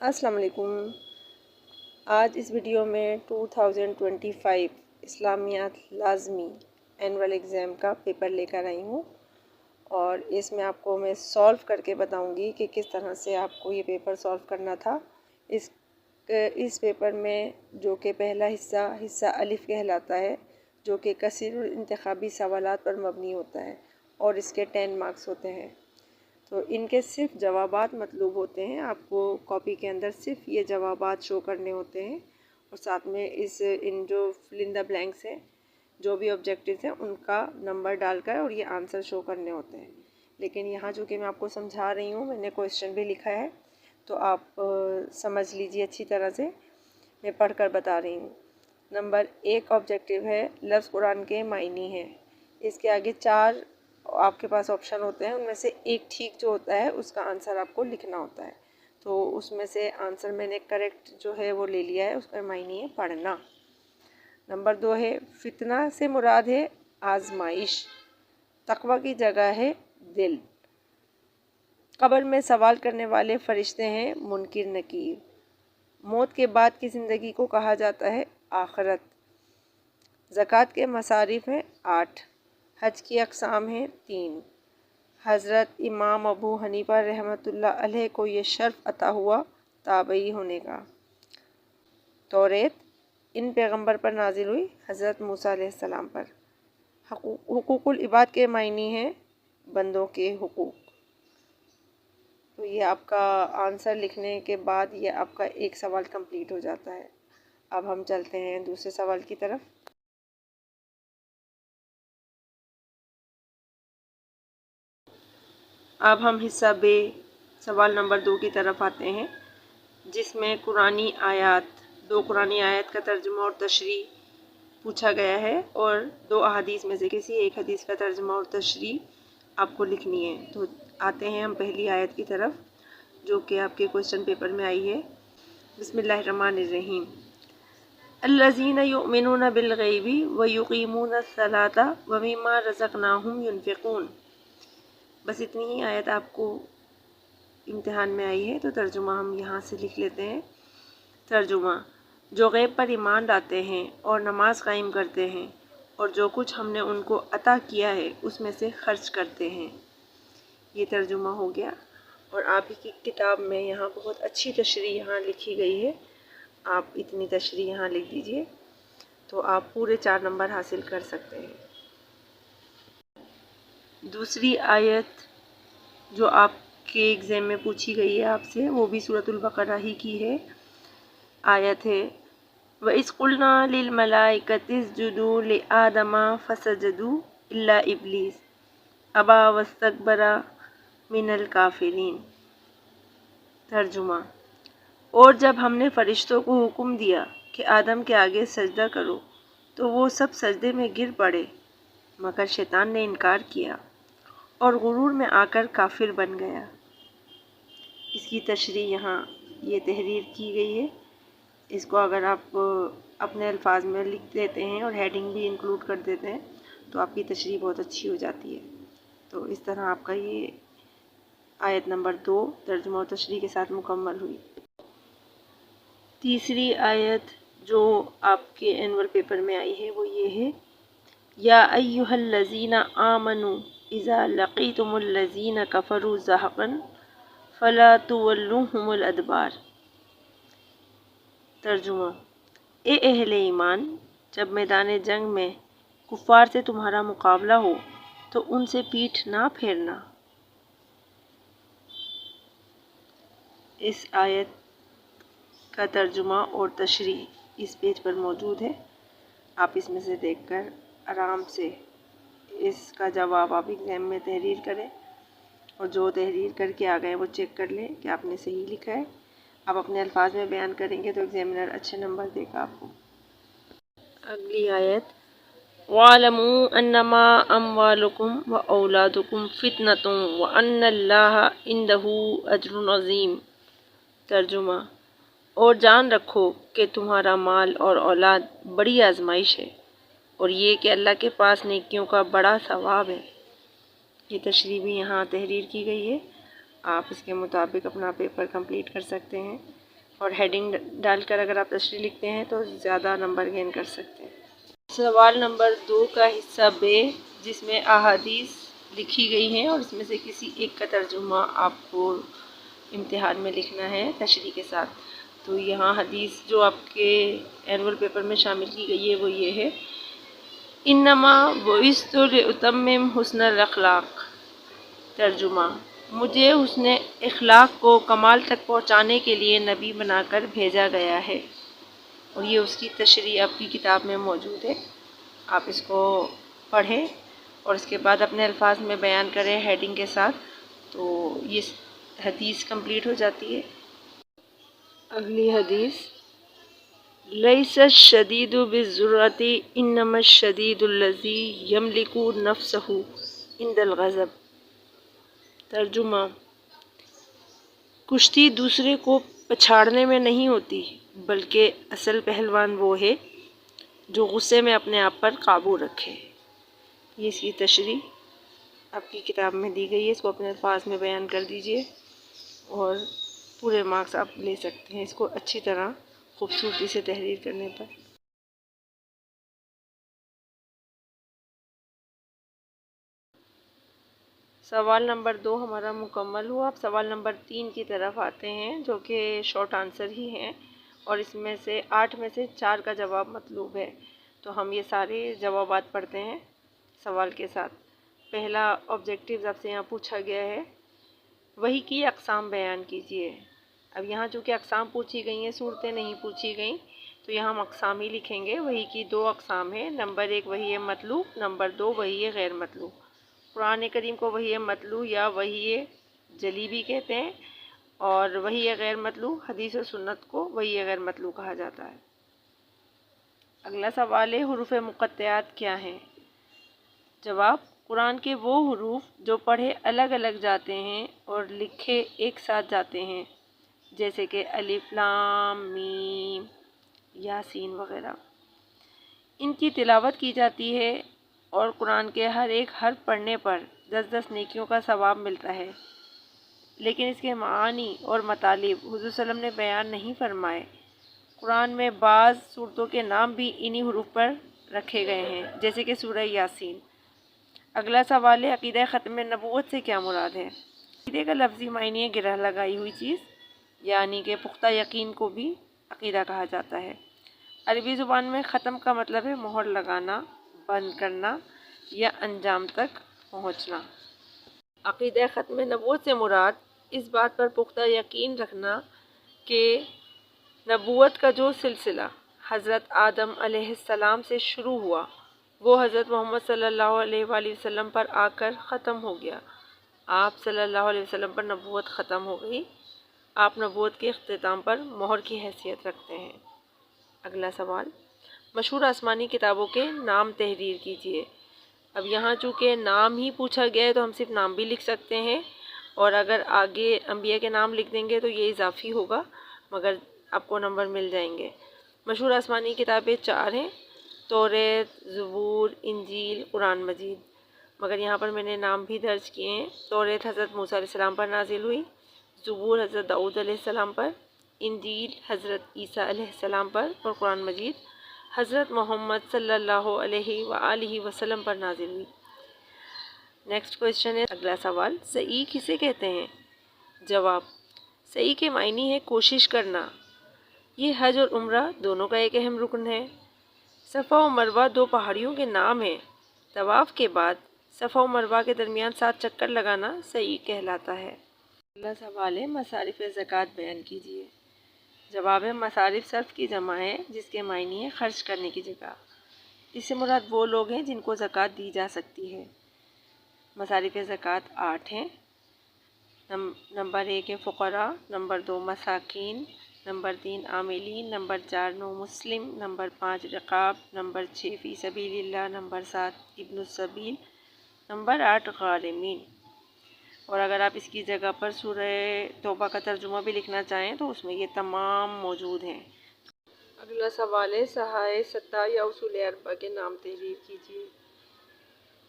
अस्सलाम वालेकुम। आज इस वीडियो में 2025 इस्लामियात लाज़मी एनुअल एग्ज़ाम का पेपर लेकर आई हूँ और इसमें आपको मैं सॉल्व करके बताऊँगी कि किस तरह से आपको ये पेपर सॉल्व करना था। इस पेपर में जो कि पहला हिस्सा अलिफ कहलाता है, जो कि कसीरुल इंतखाबी सवालात पर मबनी होता है और इसके 10 मार्क्स होते हैं। तो इनके सिर्फ जवाबात मतलूब होते हैं। आपको कॉपी के अंदर सिर्फ ये जवाबात शो करने होते हैं और साथ में इन जो फिल इन द ब्लैंक्स हैं, जो भी ऑब्जेक्टिव्स हैं, उनका नंबर डालकर और ये आंसर शो करने होते हैं। लेकिन यहाँ जो कि मैं आपको समझा रही हूँ, मैंने क्वेश्चन भी लिखा है, तो आप समझ लीजिए अच्छी तरह से। मैं पढ़कर बता रही हूँ। नंबर 1 ऑब्जेक्टिव है लफ्ज़ कुरान के मायने हैं। इसके आगे 4 आपके पास ऑप्शन होते हैं, उनमें से एक ठीक जो होता है उसका आंसर आपको लिखना होता है। तो उसमें से आंसर मैंने करेक्ट जो है वो ले लिया है, उसका मायने है पढ़ना। नंबर 2 है फितना से मुराद है आजमाइश, तकवा की जगह है दिल। कब्र में सवाल करने वाले फरिश्ते हैं मुनकिर नकीर। मौत के बाद की ज़िंदगी को कहा जाता है आखिरत। ज़कात के मसारिफ हैं 8। हज की अक़साम हैं 3। हज़रत इमाम अबू हनीफा रहमतुल्लाह अलैह को ये शर्फ़ अता हुआ ताबई होने का। तौरेत इन पैगंबर पर नाजिल हुई हज़रत मूसा अलैहिस्सलाम पर। हुकूकुल इबाद के मायने हैं बंदों के हुकूक। तो ये आपका आंसर लिखने के बाद ये आपका एक सवाल कंप्लीट हो जाता है। अब हम चलते हैं दूसरे सवाल की तरफ। अब हम हिस्सा बे सवाल नंबर 2 की तरफ आते हैं, जिसमें कुरानी आयत 2 कुरानी आयत का तर्जुमा और तशरीह पूछा गया है और 2 अहादीस में से किसी एक हदीस का तर्जुमा और तशरीह आपको लिखनी है। तो आते हैं हम पहली आयत की तरफ, जो कि आपके क्वेश्चन पेपर में आई है। बिस्मिल्लाहिर्रहमानिर्रहीम। अल्लज़ीना युमिनूना बिल गैबी व युकीमूना सलाता व मिम्मा रज़क़नाहुम युनफ़िक़ून। बस इतनी ही आयत आपको इम्तिहान में आई है, तो तर्जुमा हम यहाँ से लिख लेते हैं। तर्जुमा: जो गैब पर ईमान लाते हैं और नमाज कायम करते हैं और जो कुछ हमने उनको अता किया है उसमें से खर्च करते हैं। ये तर्जुमा हो गया और आपकी किताब में यहाँ बहुत अच्छी तशरीह यहाँ लिखी गई है। आप इतनी तशरीह यहाँ लिख दीजिए तो आप पूरे 4 नंबर हासिल कर सकते हैं। दूसरी आयत जो आपके एग्ज़ाम में पूछी गई है आपसे, वो भी सूरतुल बकरा ही की है। आयत है व इज़ क़ुलना लिल मलाइकति इसजुदू लि आदमा फसजदू इल्ला इब्लीस अबा वस्तकबरा मिनल काफिरीन। तर्जुमा: और जब हमने फरिश्तों को हुक्म दिया कि आदम के आगे सजदा करो तो वो सब सजदे में गिर पड़े, मगर शैतान ने इनकार किया और गुरूर में आकर काफिर बन गया। इसकी तशरीह यहाँ ये तहरीर की गई है। इसको अगर आप अपने अल्फाज में लिख देते हैं और हेडिंग भी इंक्लूड कर देते हैं तो आपकी तशरीह बहुत अच्छी हो जाती है। तो इस तरह आपका ये आयत नंबर 2 तर्जुमा और तशरीह के साथ मुकम्मल हुई। तीसरी आयत जो आपके एनुअल पेपर में आई है वो ये है या अय्युहल्लज़ीना आमनू इज़ा लक़ीतुमुल्लज़ीना कफ़रू ज़हफ़न फ़ला तुवल्लूहुमुल अदबार। तर्जुमा: ए अहले ईमान, जब मैदान जंग में कुफ़ार से तुम्हारा मुकाबला हो तो उनसे पीठ ना फेरना। इस आयत का तर्जुमा और तशरीह इस पेज पर मौजूद है। आप इसमें से देखकर आराम से इसका जवाब आप एग्ज़ाम में तहरीर करें और जो तहरीर करके आ गए वो चेक कर लें कि आपने सही लिखा है। आप अपने अल्फाज में बयान करेंगे तो एग्ज़ामिनर अच्छे नंबर देगा आपको। अगली आयत वालमू अन्नमा अम्वालुकुम व औलादुकुम फितनतुम व अन्नल्लाह इंदहू अज्रुन अज़ीम। तर्जुमा: और जान रखो कि तुम्हारा माल और औलाद बड़ी आजमाइश है और ये कि अल्लाह के पास नेकियों का बड़ा सवाब है। ये तशरीह भी यहाँ तहरीर की गई है। आप इसके मुताबिक अपना पेपर कंप्लीट कर सकते हैं। اور ہیڈنگ ڈال کر اگر آپ تشریح لکھتے ہیں تو زیادہ نمبر گین کر سکتے ہیں۔ سوال نمبر 2 کا حصہ ب، جس میں احادیث لکھی گئی ہیں اور اس میں سے کسی ایک کا ترجمہ آپ کو امتحان میں لکھنا ہے تشریح کے ساتھ۔ تو یہاں حدیث جو آپ کے اینول پیپر میں شامل کی گئی ہے وہ یہ ہے: انما بعثت لاتمم حسن الاخلاق۔ ترجمہ: مجھے حسن اخلاق کو کمال تک پہنچانے کے لیے نبی بنا کر بھیجا گیا ہے۔ اور یہ اس کی تشریح آپ کی کتاب میں موجود ہے، آپ اس کو پڑھیں اور اس کے بعد اپنے الفاظ میں بیان کریں ہیڈنگ کے ساتھ، تو یہ حدیث کمپلیٹ ہو جاتی ہے۔ اگلی حدیث: لیس الشدید بالسرعۃ انما الشدید الذی یملک نفسہ عند الغضب۔ ترجمہ: کشتی دوسرے کو پچھاڑنے میں نہیں ہوتی، بلکہ اصل پہلوان وہ ہے جو غصے میں اپنے آپ پر قابو رکھے۔ یہ اس کی تشریح آپ کی کتاب میں دی گئی ہے، اس کو اپنے الفاظ میں بیان کر دیجئے اور پورے مارکس آپ لے سکتے ہیں اس کو اچھی طرح خوبصورتی سے تحریر کرنے پر۔ سوال نمبر 2 ہمارا مکمل ہوا۔ اب سوال نمبر 3 کی طرف آتے ہیں، جو کہ شارٹ آنسر ہی ہیں اور اس میں سے 8 میں سے 4 کا جواب مطلوب ہے۔ تو ہم یہ سارے جوابات پڑھتے ہیں سوال کے ساتھ۔ پہلا آبجیکٹیو آپ سے یہاں پوچھا گیا ہے: وحی کی اقسام بیان کیجیے۔ اب یہاں چونکہ اقسام پوچھی گئی ہیں، صورتیں نہیں پوچھی گئیں، تو یہاں ہم اقسام ہی لکھیں گے۔ وحی کی 2 اقسام ہیں، نمبر 1 وحی مطلوب، نمبر 2 وحی غیر مطلوب۔ قرآن کریم کو وحی مطلوب یا وحی جلی بھی کہتے ہیں، اور وحی غیر مطلوب حدیث و سنت کو وحی غیر مطلوب کہا جاتا ہے۔ اگلا سوال ہے: حروف مقطعات کیا ہیں؟ جواب: قرآن کے وہ حروف جو پڑھے الگ الگ جاتے ہیں اور لکھے ایک ساتھ جاتے ہیں، جیسے کہ الف، لام، میم، یاسین وغیرہ۔ ان کی تلاوت کی جاتی ہے اور قرآن کے ہر ایک حرف پڑھنے پر 10 نیکیوں کا ثواب ملتا ہے، لیکن اس کے معانی اور مطالب حضور صلی اللہ علیہ وسلم نے بیان نہیں فرمائے۔ قرآن میں بعض سورتوں کے نام بھی انہی حروف پر رکھے گئے ہیں، جیسے کہ سورہ یاسین۔ اگلا سوال ہے: عقیدہ ختم نبوت سے کیا مراد ہے؟ عقیدے کا لفظی معنی ہے گرہ لگائی ہوئی چیز، یعنی کہ پختہ یقین کو بھی عقیدہ کہا جاتا ہے۔ عربی زبان میں ختم کا مطلب ہے مہر لگانا، بند کرنا یا انجام تک پہنچنا۔ عقیدہ ختم نبوت سے مراد اس بات پر پختہ یقین رکھنا کہ نبوت کا جو سلسلہ حضرت آدم علیہ السلام سے شروع ہوا وہ حضرت محمد صلی اللہ علیہ وآلہ وسلم پر آ کر ختم ہو گیا۔ آپ صلی اللہ علیہ وسلم پر نبوت ختم ہو گئی، آپ نبوت کے اختتام پر مہر کی حیثیت رکھتے ہیں۔ اگلا سوال: مشہور آسمانی کتابوں کے نام تحریر کیجیے۔ اب یہاں چونکہ نام ہی پوچھا گیا ہے تو ہم صرف نام بھی لکھ سکتے ہیں، اور اگر آگے انبیاء کے نام لکھ دیں گے تو یہ اضافی ہوگا، مگر آپ کو نمبر مل جائیں گے۔ مشہور آسمانی کتابیں 4 ہیں: توریت، زبور، انجیل، قرآن مجید، مگر یہاں پر میں نے نام بھی درج کیے ہیں۔ توریت حضرت موسیٰ علیہ السلام پر نازل ہوئی، زبور حضرت داؤد علیہ السلام پر، انجیل حضرت عیسیٰ علیہ السلام پر، اور قرآن مجید حضرت محمد صلی اللہ علیہ وآلہ وسلم پر نازل ہوئی۔ نیکسٹ کویسچن ہے، اگلا سوال: سعی کسے کہتے ہیں؟ جواب: سعی کے معنی ہے کوشش کرنا۔ یہ حج اور عمرہ دونوں کا ایک اہم رکن ہے۔ صفا و مروہ 2 پہاڑیوں کے نام ہیں۔ طواف کے بعد صفا و مروہ کے درمیان 7 چکر لگانا سعی کہلاتا ہے۔ اگلا سوال ہے: مصارف زکوٰۃ بیان کیجیے۔ جواب ہے: مصارف صرف کی جمع ہے جس کے معنی ہے خرچ کرنے کی جگہ۔ اس سے مراد وہ لوگ ہیں جن کو زکوٰۃ دی جا سکتی ہے۔ مصارف زکوٰۃ 8 ہیں۔ نمبر 1 ہے فقراء، نمبر 2 مساکین، نمبر 3 عاملین، نمبر 4 نو مسلم، نمبر 5 رقاب، نمبر 6 فی سبیل اللہ، نمبر 7 ابن السبیل، نمبر 8 غارمین۔ اور اگر آپ اس کی جگہ پر سورہ توبہ کا ترجمہ بھی لکھنا چاہیں تو اس میں یہ تمام موجود ہیں۔ اگلا سوال ہے: صحائح 7 یا اصول 4 کے نام تحریر کیجیے۔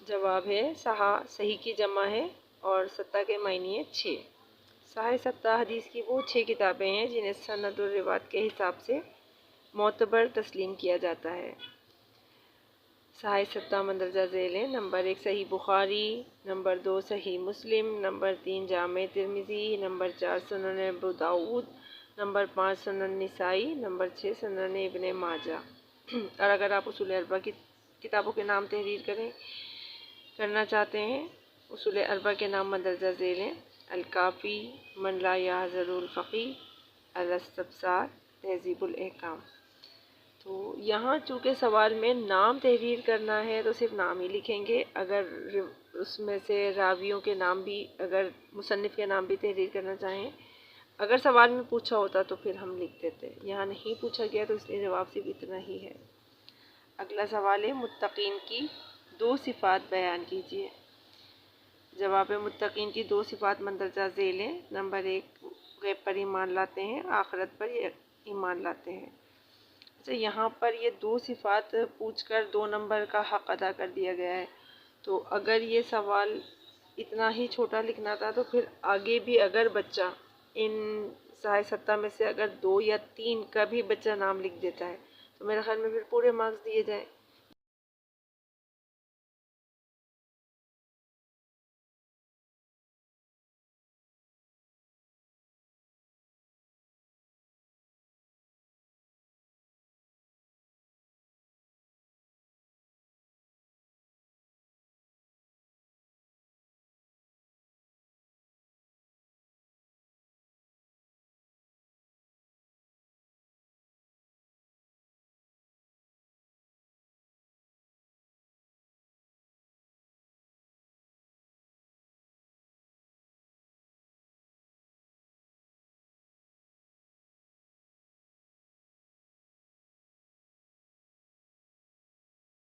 جواب ہے: صحیح کی جمع ہے اور 7 کے معنی ہے 6۔ साहिह सत्ता हदीस की वो 6 किताबें हैं जिन्हें सनद और रिवायत के हिसाब से मोतबर तस्लीम किया जाता है। साहिह सत्ता मंदरजा झेल है। नंबर 1 सही बुखारी, नंबर 2 सही मुस्लिम, नंबर 3 जामे तिरमिज़ी, नंबर 4 सुनन अबू दाऊद, नंबर 5 सुनन निसाई, नंबर 6 सुनन इब्ने माजा। और अगर आप उसूल अरबा की किताबों के नाम तहरीर करना चाहते हैं, उसूल अरबा के नाम मंदरजा झेल हैं। अल-काफ़ी, मन ला याज़रुल फ़क़ीह, अल-इस्तिब्सार, तहज़ीबुल अहकाम। तो यहाँ चूँकि सवाल में नाम तहरीर करना है तो सिर्फ नाम ही लिखेंगे। अगर उसमें से रावियों के नाम भी, अगर मुसन्निफ़ के नाम भी तहरीर करना चाहें, अगर सवाल में पूछा होता तो फिर हम लिख देते। यहाँ नहीं पूछा गया तो इसलिए जवाब सिर्फ इतना ही है। अगला सवाल है, मुत्तकीन की 2 सिफ़ात बयान कीजिए। जवाब है, मुत्तकीन की 2 सिफ़ात मंदरजा झेल हैं। नंबर 1 गैब पर ईमान लाते हैं, आखिरत पर ईमान लाते हैं। अच्छा, यहाँ पर ये 2 सिफ़ात पूछकर 2 नंबर का हक़ अदा कर दिया गया है। तो अगर ये सवाल इतना ही छोटा लिखना था तो फिर आगे भी अगर बच्चा इन साहिह सत्ता में से अगर 2 या 3 का भी बच्चा नाम लिख देता है तो मेरे ख्याल में फिर पूरे मार्क्स दिए जाएँ।